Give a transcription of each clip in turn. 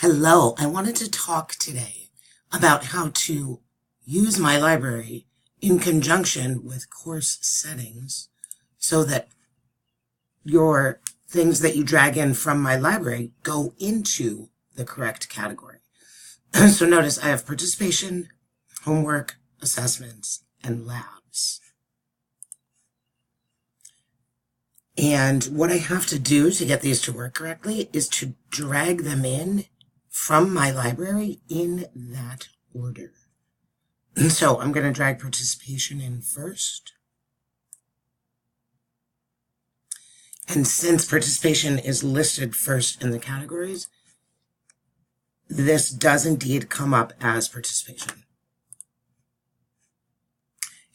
Hello, I wanted to talk today about how to use my library in conjunction with course settings so that your things that you drag in from my library go into the correct category. So notice I have participation, homework, assessments, and labs. And what I have to do to get these to work correctly is to drag them in from my library in that order. So I'm going to drag participation in first. And since participation is listed first in the categories, this does indeed come up as participation.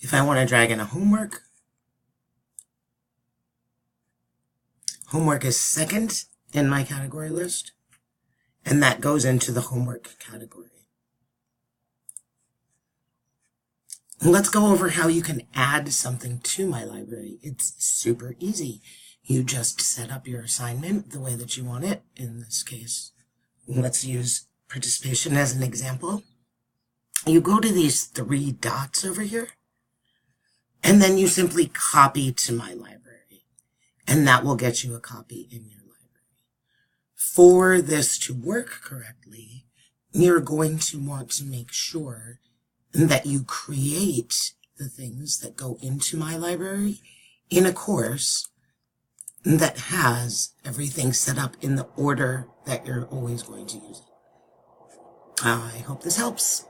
If I want to drag in a homework, homework is second in my category list, and that goes into the homework category. Let's go over how you can add something to my library. It's super easy. You just set up your assignment the way that you want it. In this case, let's use participation as an example. You go to these three dots over here, and then you simply copy to my library, and that will get you a copy in your library. For this to work correctly, you're going to want to make sure that you create the things that go into my library in a course that has everything set up in the order that you're always going to use it. I hope this helps.